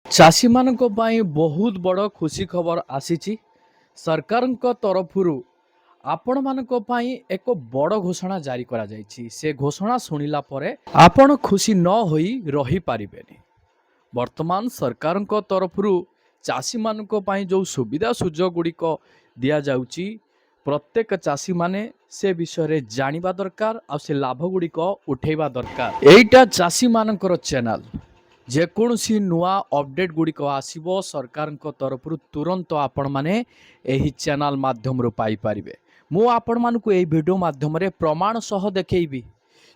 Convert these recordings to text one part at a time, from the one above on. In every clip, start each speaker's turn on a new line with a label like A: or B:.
A: ଚାଷୀ ମାନଙ୍କ ପାଇଁ ବହୁତ ବଡ଼ ଖୁସି ଖବର ଆସିଛି। ସରକାରଙ୍କ ତରଫରୁ ଆପଣମାନଙ୍କ ପାଇଁ ଏକ ବଡ଼ ଘୋଷଣା ଜାରି କରାଯାଇଛି। ସେ ଘୋଷଣା ଶୁଣିଲା ପରେ ଆପଣ ଖୁସି ନ ହୋଇ ରହିପାରିବେନି। ବର୍ତ୍ତମାନ ସରକାରଙ୍କ ତରଫରୁ ଚାଷୀମାନଙ୍କ ପାଇଁ ଯେଉଁ ସୁବିଧା ସୁଯୋଗ ଗୁଡ଼ିକ ଦିଆଯାଉଛି, ପ୍ରତ୍ୟେକ ଚାଷୀମାନେ ସେ ବିଷୟରେ ଜାଣିବା ଦରକାର ଆଉ ସେ ଲାଭ ଗୁଡ଼ିକ ଉଠେଇବା ଦରକାର। ଏଇଟା ଚାଷୀମାନଙ୍କର ଚ୍ୟାନେଲ। ଯେକୌଣସି ନୂଆ ଅପଡେଟ୍ ଗୁଡ଼ିକ ଆସିବ ସରକାରଙ୍କ ତରଫରୁ ତୁରନ୍ତ ଆପଣମାନେ ଏହି ଚ୍ୟାନେଲ ମାଧ୍ୟମରୁ ପାଇପାରିବେ। ମୁଁ ଆପଣମାନଙ୍କୁ ଏହି ଭିଡ଼ିଓ ମାଧ୍ୟମରେ ପ୍ରମାଣ ସହ ଦେଖେଇବି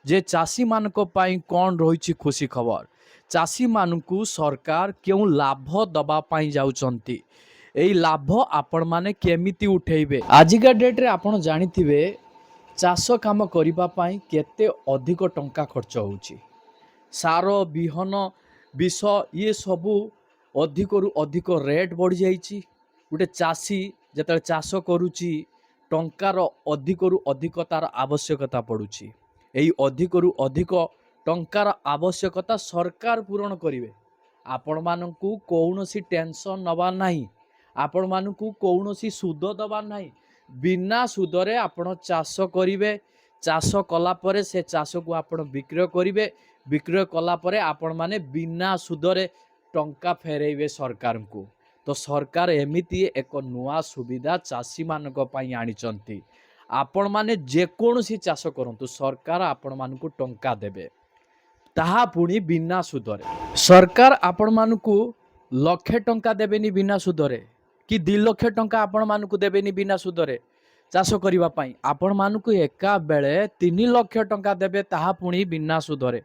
A: ଯେ ଚାଷୀମାନଙ୍କ ପାଇଁ କ'ଣ ରହିଛି ଖୁସି ଖବର। ଚାଷୀମାନଙ୍କୁ ସରକାର କେଉଁ ଲାଭ ଦେବା ପାଇଁ ଯାଉଛନ୍ତି, ଏହି ଲାଭ ଆପଣମାନେ କେମିତି ଉଠେଇବେ। ଆଜିକା ଡେଟ୍ରେ ଆପଣ ଜାଣିଥିବେ ଚାଷ କାମ କରିବା ପାଇଁ କେତେ ଅଧିକ ଟଙ୍କା ଖର୍ଚ୍ଚ ହେଉଛି। ସାର ବିହନ ବିଷ ଇଏ ସବୁ ଅଧିକରୁ ଅଧିକ ରେଟ୍ ବଢ଼ିଯାଇଛି। ଗୋଟେ ଚାଷୀ ଯେତେବେଳେ ଚାଷ କରୁଛି ଟଙ୍କାର ଅଧିକରୁ ଅଧିକ ତାର ଆବଶ୍ୟକତା ପଡ଼ୁଛି। ଏହି ଅଧିକରୁ ଅଧିକ ଟଙ୍କାର ଆବଶ୍ୟକତା ସରକାର ପୂରଣ କରିବେ। ଆପଣମାନଙ୍କୁ କୌଣସି ଟେନସନ୍ ନେବା ନାହିଁ, ଆପଣମାନଙ୍କୁ କୌଣସି ସୁଧ ଦେବା ନାହିଁ। ବିନା ସୁଧରେ ଆପଣ ଚାଷ କରିବେ। ଚାଷ କଲା ପରେ ସେ ଚାଷକୁ ଆପଣ ବିକ୍ରୟ କରିବେ। ବିକ୍ରୟ କଲା ପରେ ଆପଣମାନେ ବିନା ସୁଧରେ ଟଙ୍କା ଫେରାଇବେ ସରକାରଙ୍କୁ। ତ ସରକାର ଏମିତି ଏକ ନୂଆ ସୁବିଧା ଚାଷୀମାନଙ୍କ ପାଇଁ ଆଣିଛନ୍ତି। ଆପଣମାନେ ଯେକୌଣସି ଚାଷ କରନ୍ତୁ ସରକାର ଆପଣମାନଙ୍କୁ ଟଙ୍କା ଦେବେ, ତାହା ପୁଣି ବିନା ସୁଧରେ। ସରକାର ଆପଣମାନଙ୍କୁ ଲକ୍ଷେ ଟଙ୍କା ଦେବେନି ବିନା ସୁଧରେ, କି 2 ଲକ୍ଷ ଟଙ୍କା ଆପଣମାନଙ୍କୁ ଦେବେନି ବିନା ସୁଧରେ ଚାଷ କରିବା ପାଇଁ। ଆପଣମାନଙ୍କୁ ଏକା ବେଳେ 3 ଲକ୍ଷ ଟଙ୍କା ଦେବେ, ତାହା ପୁଣି ବିନା ସୁଧରେ।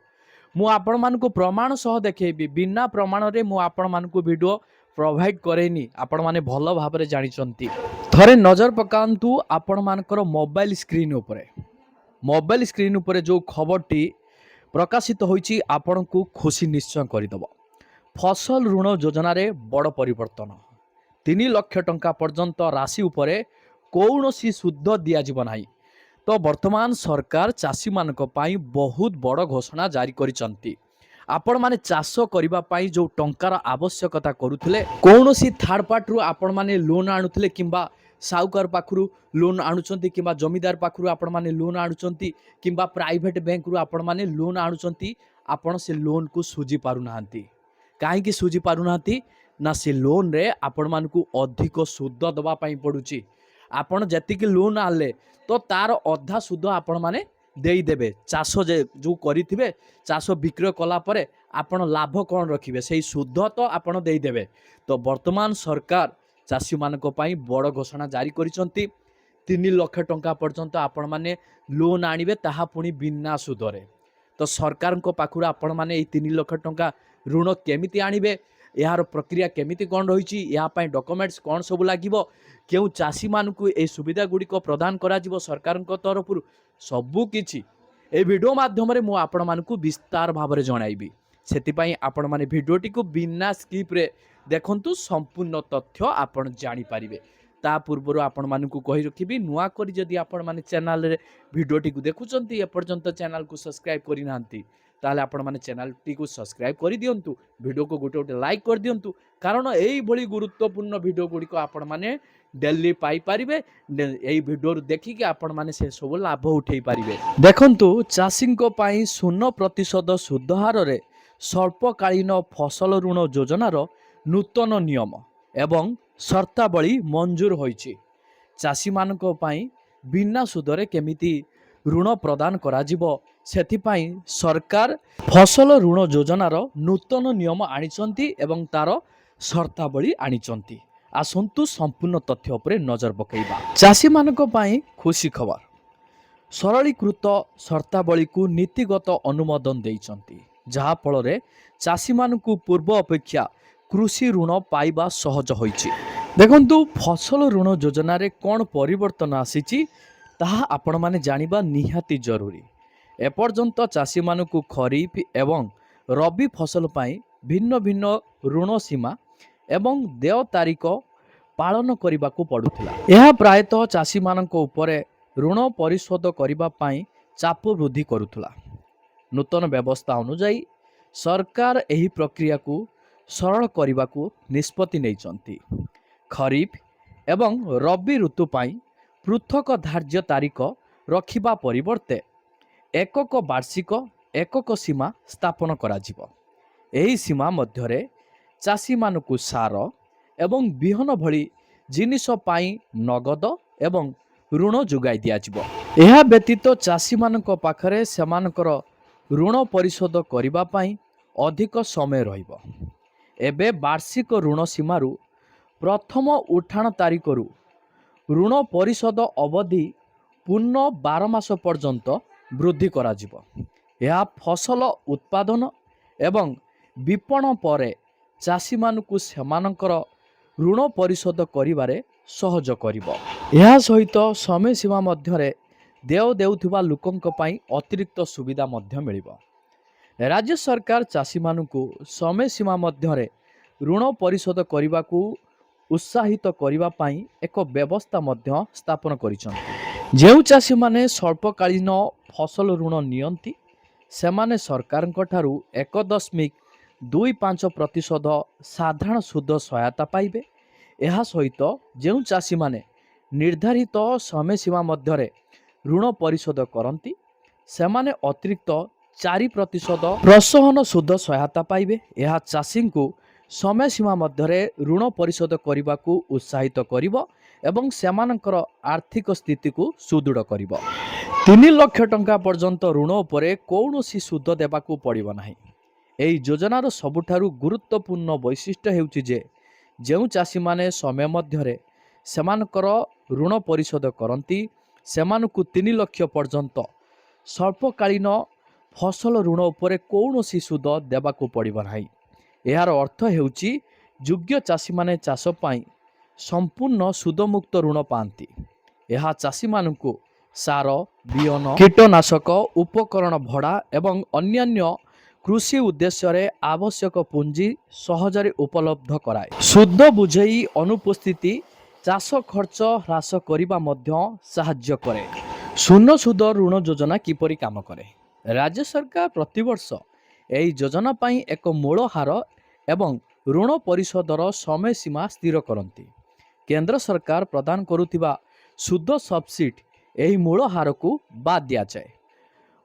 A: ମୁଁ ଆପଣମାନଙ୍କୁ ପ୍ରମାଣ ସହ ଦେଖେଇବି। ବିନା ପ୍ରମାଣରେ ମୁଁ ଆପଣମାନଙ୍କୁ ଭିଡ଼ିଓ ପ୍ରୋଭାଇଡ଼ କରେନି, ଆପଣମାନେ ଭଲ ଭାବରେ ଜାଣିଛନ୍ତି। ଥରେ ନଜର ପକାନ୍ତୁ ଆପଣମାନଙ୍କର ମୋବାଇଲ ସ୍କ୍ରିନ୍ ଉପରେ। ମୋବାଇଲ ସ୍କ୍ରିନ୍ ଉପରେ ଯେଉଁ ଖବରଟି ପ୍ରକାଶିତ ହୋଇଛି ଆପଣଙ୍କୁ ଖୁସି ନିଶ୍ଚୟ କରିଦେବ। ଫସଲ ଋଣ ଯୋଜନାରେ ବଡ଼ ପରିବର୍ତ୍ତନ। 3 ଲକ୍ଷ ଟଙ୍କା ପର୍ଯ୍ୟନ୍ତ ରାଶି ଉପରେ କୌଣସି ସୁଧ ଦିଆଯିବ ନାହିଁ। ତ ବର୍ତ୍ତମାନ ସରକାର ଚାଷୀମାନଙ୍କ ପାଇଁ ବହୁତ ବଡ଼ ଘୋଷଣା ଜାରି କରିଛନ୍ତି। ଆପଣମାନେ ଚାଷ କରିବା ପାଇଁ ଯେଉଁ ଟଙ୍କାର ଆବଶ୍ୟକତା କରୁଥିଲେ, କୌଣସି ଥାର୍ଡ ପାର୍ଟିରୁ ଆପଣମାନେ ଲୋନ୍ ଆଣୁଥିଲେ କିମ୍ବା ସାହୁକାର ପାଖରୁ ଲୋନ୍ ଆଣୁଛନ୍ତି କିମ୍ବା ଜମିଦାର ପାଖରୁ ଆପଣମାନେ ଲୋନ୍ ଆଣୁଛନ୍ତି କିମ୍ବା ପ୍ରାଇଭେଟ୍ ବ୍ୟାଙ୍କରୁ ଆପଣମାନେ ଲୋନ୍ ଆଣୁଛନ୍ତି, ଆପଣ ସେ ଲୋନ୍କୁ ସୁଝି ପାରୁନାହାନ୍ତି। କାହିଁକି ସୁଝି ପାରୁନାହାନ୍ତି? ନା ସେ ଲୋନ୍ରେ ଆପଣମାନଙ୍କୁ ଅଧିକ ସୁଧ ଦେବା ପାଇଁ ପଡ଼ୁଛି। ଆପଣ ଯେତିକି ଲୋନ୍ ଆଣିଲେ ତ ତାର ଅଧା ସୁଧ ଆପଣମାନେ ଦେଇଦେବେ। ଚାଷ ଯେଉଁ କରିଥିବେ, ଚାଷ ବିକ୍ରୟ କଲା ପରେ ଆପଣ ଲାଭ କ'ଣ ରଖିବେ, ସେଇ ସୁଧ ତ ଆପଣ ଦେଇଦେବେ। ତ ବର୍ତ୍ତମାନ ସରକାର ଚାଷୀମାନଙ୍କ ପାଇଁ ବଡ଼ ଘୋଷଣା ଜାରି କରିଛନ୍ତି। 3 ଲକ୍ଷ ଟଙ୍କା ପର୍ଯ୍ୟନ୍ତ ଆପଣମାନେ ଲୋନ୍ ଆଣିବେ, ତାହା ପୁଣି ବିନା ସୁଧରେ। ତ ସରକାରଙ୍କ ପାଖରୁ ଆପଣମାନେ ଏଇ 3 ଲକ୍ଷ ଟଙ୍କା ଋଣ କେମିତି ଆଣିବେ, ଏହାର ପ୍ରକ୍ରିୟା କେମିତି କ'ଣ ରହିଛି, ଏହା ପାଇଁ ଡକୁମେଣ୍ଟସ୍ କ'ଣ ସବୁ ଲାଗିବ, କେଉଁ ଚାଷୀମାନଙ୍କୁ ଏହି ସୁବିଧା ଗୁଡ଼ିକ ପ୍ରଦାନ କରାଯିବ ସରକାରଙ୍କ ତରଫରୁ, ସବୁକିଛି ଏହି ଭିଡ଼ିଓ ମାଧ୍ୟମରେ ମୁଁ ଆପଣମାନଙ୍କୁ ବିସ୍ତାର ଭାବରେ ଜଣାଇବି। ସେଥିପାଇଁ ଆପଣମାନେ ଭିଡ଼ିଓଟିକୁ ବିନା ସ୍କିପ୍ରେ ଦେଖନ୍ତୁ, ସମ୍ପୂର୍ଣ୍ଣ ତଥ୍ୟ ଆପଣ ଜାଣିପାରିବେ। ତା ପୂର୍ବରୁ ଆପଣମାନଙ୍କୁ କହି ରଖିବି, ନୂଆ କରି ଯଦି ଆପଣମାନେ ଚ୍ୟାନେଲରେ ଭିଡ଼ିଓଟିକୁ ଦେଖୁଛନ୍ତି, ଏପର୍ଯ୍ୟନ୍ତ ଚ୍ୟାନେଲକୁ ସବସ୍କ୍ରାଇବ୍ କରିନାହାନ୍ତି, ତାହେଲେ ଆପଣମାନେ ଚ୍ୟାନେଲଟିକୁ ସବସ୍କ୍ରାଇବ୍ କରିଦିଅନ୍ତୁ। ଭିଡ଼ିଓକୁ ଗୋଟେ ଲାଇକ୍ କରିଦିଅନ୍ତୁ, କାରଣ এইଭଳି ଗୁରୁତ୍ୱପୂର୍ଣ୍ଣ ଭିଡ଼ିଓ ଗୁଡ଼ିକ ଆପଣମାନେ ଡେଲି ପାଇପାରିବେ। এই ଭିଡ଼ିଓରୁ ଦେଖିକି ଆପଣମାନେ ସେସବୁ ଲାଭ ଉଠାଇ ପାରିବେ। ଦେଖନ୍ତୁ, ଚାଷୀଙ୍କ ପାଇଁ 0% ସୁଧ ହାରରେ ସ୍ୱଳ୍ପକାଳୀନ ଫସଲ ଋଣ ଯୋଜନାର ନୂତନ ନିୟମ ଏବଂ ସର୍ତ୍ତାବଳୀ ମଞ୍ଜୁର ହୋଇଛି। ଚାଷୀମାନଙ୍କ ପାଇଁ ବିନା ସୁଧରେ କେମିତି ଋଣ ପ୍ରଦାନ କରାଯିବ, ସେଥିପାଇଁ ସରକାର ଫସଲ ଋଣ ଯୋଜନାର ନୂତନ ନିୟମ ଆଣିଛନ୍ତି ଏବଂ ତାର ସର୍ତ୍ତାବଳୀ ଆଣିଛନ୍ତି। ଆସନ୍ତୁ ସମ୍ପୂର୍ଣ୍ଣ ତଥ୍ୟ ଉପରେ ନଜର ପକାଇବା। ଚାଷୀମାନଙ୍କ ପାଇଁ ଖୁସି ଖବର। ସରଳୀକୃତ ସର୍ତ୍ତାବଳୀକୁ ନୀତିଗତ ଅନୁମୋଦନ ଦେଇଛନ୍ତି, ଯାହାଫଳରେ ଚାଷୀମାନଙ୍କୁ ପୂର୍ବ ଅପେକ୍ଷା କୃଷି ଋଣ ପାଇବା ସହଜ ହୋଇଛି। ଦେଖନ୍ତୁ, ଫସଲ ଋଣ ଯୋଜନାରେ କ'ଣ ପରିବର୍ତ୍ତନ ଆସିଛି ତାହା ଆପଣମାନେ ଜାଣିବା ନିହାତି ଜରୁରୀ। ଏପର୍ଯ୍ୟନ୍ତ ଚାଷୀମାନଙ୍କୁ ଖରିଫ ଏବଂ ରବି ଫସଲ ପାଇଁ ଭିନ୍ନ ଭିନ୍ନ ଋଣ ସୀମା ଏବଂ ଦେୟ ତାରିଖ ପାଳନ କରିବାକୁ ପଡ଼ୁଥିଲା। ଏହା ପ୍ରାୟତଃ ଚାଷୀମାନଙ୍କ ଉପରେ ଋଣ ପରିଶୋଧ କରିବା ପାଇଁ ଚାପ ବୃଦ୍ଧି କରୁଥିଲା। ନୂତନ ବ୍ୟବସ୍ଥା ଅନୁଯାୟୀ ସରକାର ଏହି ପ୍ରକ୍ରିୟାକୁ ସରଳ କରିବାକୁ ନିଷ୍ପତ୍ତି ନେଇଛନ୍ତି। ଖରିଫ ଏବଂ ରବି ଋତୁ ପାଇଁ ପୃଥକ ଧାର୍ଯ୍ୟ ତାରିଖ ରଖିବା ପରିବର୍ତ୍ତେ ଏକକ ବାର୍ଷିକ ଏକକ ସୀମା ସ୍ଥାପନ କରାଯିବ। ଏହି ସୀମା ମଧ୍ୟରେ ଚାଷୀମାନଙ୍କୁ ସାର ଏବଂ ବିହନ ଭଳି ଜିନିଷ ପାଇଁ ନଗଦ ଏବଂ ଋଣ ଯୋଗାଇ ଦିଆଯିବ। ଏହା ବ୍ୟତୀତ ଚାଷୀମାନଙ୍କ ପାଖରେ ସେମାନଙ୍କର ଋଣ ପରିଶୋଧ କରିବା ପାଇଁ ଅଧିକ ସମୟ ରହିବ। ଏବେ ବାର୍ଷିକ ଋଣ ସୀମାରୁ ପ୍ରଥମ ଉଠାଣ ତାରିଖରୁ ଋଣ ପରିଶୋଧ ଅବଧି ପୂର୍ଣ୍ଣ 12 ମାସ ପର୍ଯ୍ୟନ୍ତ ବୃଦ୍ଧି କରାଯିବ। ଏହା ଫସଲ ଉତ୍ପାଦନ ଏବଂ ବିପଣନ ପରେ ଚାଷୀମାନଙ୍କୁ ସେମାନଙ୍କର ଋଣ ପରିଶୋଧ କରିବାରେ ସହଜ କରିବ। ଏହା ସହିତ ସମୟ ସୀମା ମଧ୍ୟରେ ଦେୟ ଦେଉଥିବା ଲୋକଙ୍କ ପାଇଁ ଅତିରିକ୍ତ ସୁବିଧା ମଧ୍ୟ ମିଳିବ। ରାଜ୍ୟ ସରକାର ଚାଷୀମାନଙ୍କୁ ସମୟ ସୀମା ମଧ୍ୟରେ ଋଣ ପରିଶୋଧ କରିବାକୁ ଉତ୍ସାହିତ କରିବା ପାଇଁ ଏକ ବ୍ୟବସ୍ଥା ମଧ୍ୟ ସ୍ଥାପନ କରିଛନ୍ତି। ଯେଉଁ ଚାଷୀମାନେ ସ୍ୱଳ୍ପକାଳୀନ ଫସଲ ଋଣ ନିଅନ୍ତି ସେମାନେ ସରକାରଙ୍କ ଠାରୁ 1.25% ସାଧାରଣ ସୁଧ ସହାୟତା ପାଇବେ। ଏହା ସହିତ ଯେଉଁ ଚାଷୀମାନେ ନିର୍ଦ୍ଧାରିତ ସମୟ ସୀମା ମଧ୍ୟରେ ଋଣ ପରିଶୋଧ କରନ୍ତି ସେମାନେ ଅତିରିକ୍ତ 4% ପ୍ରୋତ୍ସାହନ ସୁଧ ସହାୟତା ପାଇବେ। ଏହା ଚାଷୀଙ୍କୁ ସମୟ ସୀମା ମଧ୍ୟରେ ଋଣ ପରିଶୋଧ କରିବାକୁ ଉତ୍ସାହିତ କରିବ ଏବଂ ସେମାନଙ୍କର ଆର୍ଥିକ ସ୍ଥିତିକୁ ସୁଦୃଢ଼ କରିବ। 3 ଲକ୍ଷ ଟଙ୍କା ପର୍ଯ୍ୟନ୍ତ ଋଣ ଉପରେ କୌଣସି ସୁଧ ଦେବାକୁ ପଡ଼ିବ ନାହିଁ। ଏହି ଯୋଜନାର ସବୁଠାରୁ ଗୁରୁତ୍ୱପୂର୍ଣ୍ଣ ବୈଶିଷ୍ଟ୍ୟ ହେଉଛି ଯେ ଯେଉଁ ଚାଷୀମାନେ ସମୟ ମଧ୍ୟରେ ସେମାନଙ୍କର ଋଣ ପରିଶୋଧ କରନ୍ତି ସେମାନଙ୍କୁ 3 ଲକ୍ଷ ପର୍ଯ୍ୟନ୍ତ ସ୍ୱଳ୍ପକାଳୀନ ଫସଲ ଋଣ ଉପରେ କୌଣସି ସୁଧ ଦେବାକୁ ପଡ଼ିବ ନାହିଁ। ଏହାର ଅର୍ଥ ହେଉଛି ଯୋଗ୍ୟ ଚାଷୀମାନେ ଚାଷ ପାଇଁ ସମ୍ପୂର୍ଣ୍ଣ ସୁଧମୁକ୍ତ ଋଣ ପାଆନ୍ତି। ଏହା ଚାଷୀମାନଙ୍କୁ ସାର, ବିହନ, କୀଟନାଶକ, ଉପକରଣ ଭଡ଼ା ଏବଂ ଅନ୍ୟାନ୍ୟ କୃଷି ଉଦ୍ଦେଶ୍ୟରେ ଆବଶ୍ୟକ ପୁଞ୍ଜି ସହଜରେ ଉପଲବ୍ଧ କରାଏ। ସୁଧ ବୁଝେଇ ଅନୁପସ୍ଥିତି ଚାଷ ଖର୍ଚ୍ଚ ହ୍ରାସ କରିବା ମଧ୍ୟ ସାହାଯ୍ୟ କରେ। ଶୂନ୍ୟ ସୁଧ ଋଣ ଯୋଜନା କିପରି କାମ କରେ? ରାଜ୍ୟ ସରକାର ପ୍ରତିବର୍ଷ ଏହି ଯୋଜନା ପାଇଁ ଏକ ମୂଳ ହାର ଏବଂ ଋଣ ପରିଶୋଧର ସମୟ ସୀମା ସ୍ଥିର କରନ୍ତି। କେନ୍ଦ୍ର ସରକାର ପ୍ରଦାନ କରୁଥିବା ସୁଧ ସବସିଡି ଏହି ମୂଳ ହାରକୁ ବାଦ ଦିଆଯାଏ।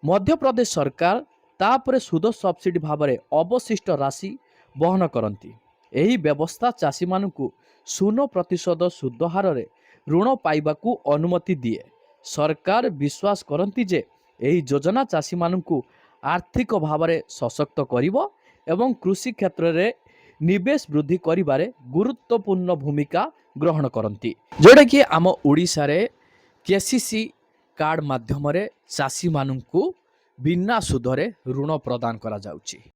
A: ମଧ୍ୟପ୍ରଦେଶ ସରକାର ତାପରେ ସୁଧ ସବସିଡି ଭାବରେ ଅବଶିଷ୍ଟ ରାଶି ବହନ କରନ୍ତି। ଏହି ବ୍ୟବସ୍ଥା ଚାଷୀମାନଙ୍କୁ 0% ସୁଧ ହାରରେ ଋଣ ପାଇବାକୁ ଅନୁମତି ଦିଏ। ସରକାର ବିଶ୍ୱାସ କରନ୍ତି ଯେ ଏହି ଯୋଜନା ଚାଷୀମାନଙ୍କୁ ଆର୍ଥିକ ଭାବରେ ସଶକ୍ତ କରିବ ଏବଂ କୃଷି କ୍ଷେତ୍ରରେ ନିବେଶ ବୃଦ୍ଧି କରିବାରେ ଗୁରୁତ୍ୱପୂର୍ଣ୍ଣ ଭୂମିକା ଗ୍ରହଣ କରନ୍ତି। ଯେଉଁଟାକି ଆମ ଓଡ଼ିଶାରେ KCC କାର୍ଡ଼ ମାଧ୍ୟମରେ ଚାଷୀମାନଙ୍କୁ ବିନା ସୁଧରେ ଋଣ ପ୍ରଦାନ କରାଯାଉଛି।